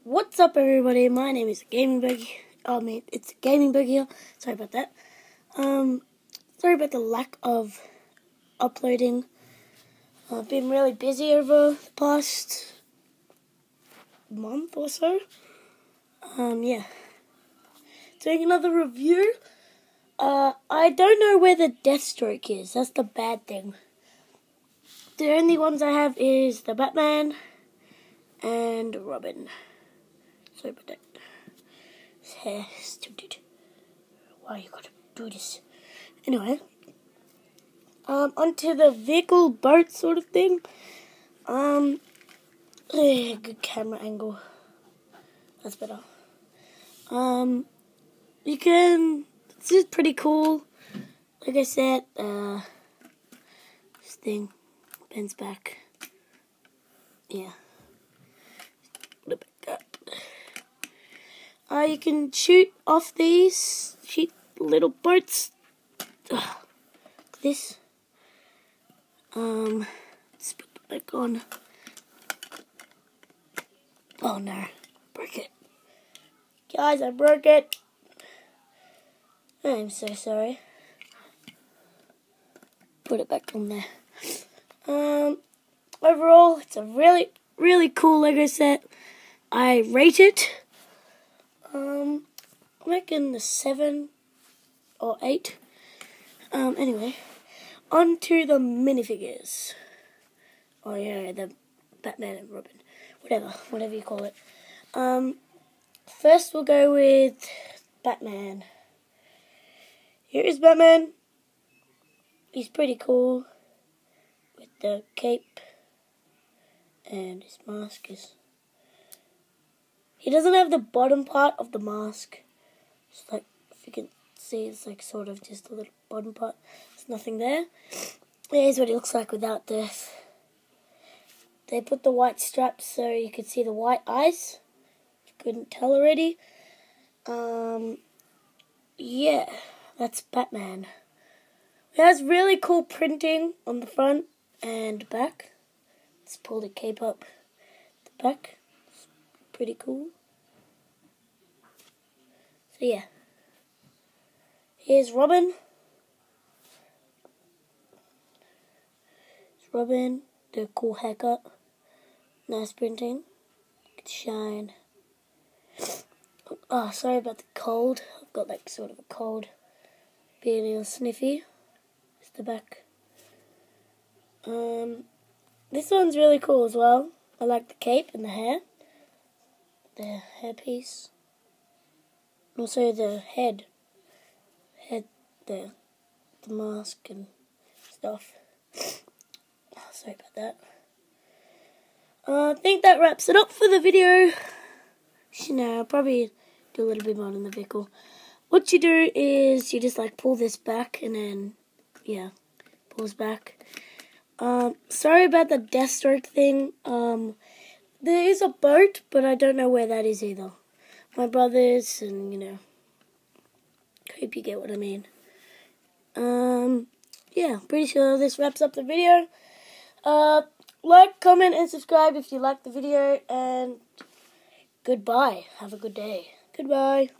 What's up, everybody? My name is Gaming Buggy. It's Gaming Buggy here. Sorry about that. Sorry about the lack of uploading. I've been really busy over the past month or so. Yeah. Doing another review. I don't know where the Deathstroke is. That's the bad thing. The only ones I have is the Batman and Robin. Sorry about that. His hair is tilted. Why you gotta do this? Anyway, onto the vehicle boat sort of thing. Good camera angle. That's better. This is pretty cool. Like I said, this thing bends back. Yeah. You can shoot off these little boats. Like this. Let's put it back on. Oh no, broke it. Guys, I broke it. I'm so sorry. Put it back on there. Overall, it's a really, really cool Lego set. I rate it. I reckon the 7 or 8. Anyway, on to the minifigures. Oh yeah, the Batman and Robin. Whatever you call it. First we'll go with Batman. Here is Batman. He's pretty cool with the cape and his mask is... He doesn't have the bottom part of the mask. It's like, if you can see, it's like sort of just a little bottom part. There's nothing there. Here's what he looks like without this. They put the white straps so you could see the white eyes. If you couldn't tell already. Yeah, that's Batman. It has really cool printing on the front and back. Let's pull the cape up the back. It's pretty cool. So yeah. Here's Robin. It's Robin, the cool haircut. Nice printing. Good shine. Oh, sorry about the cold. I've got like sort of a cold. Being a little sniffy. It's the back. This one's really cool as well. I like the cape and the hair. The hairpiece. Also the head. The mask and stuff. Oh, sorry about that. I think that wraps it up for the video. I'll probably do a little bit more on the vehicle. What you do is you just like pull this back and then, yeah, pulls back. Sorry about the Deathstroke thing. There is a boat, but I don't know where that is either. My brother's, and hope you get what I mean. Yeah, pretty sure this wraps up the video. Like, comment, and subscribe if you like the video, and goodbye. Have a good day. Goodbye.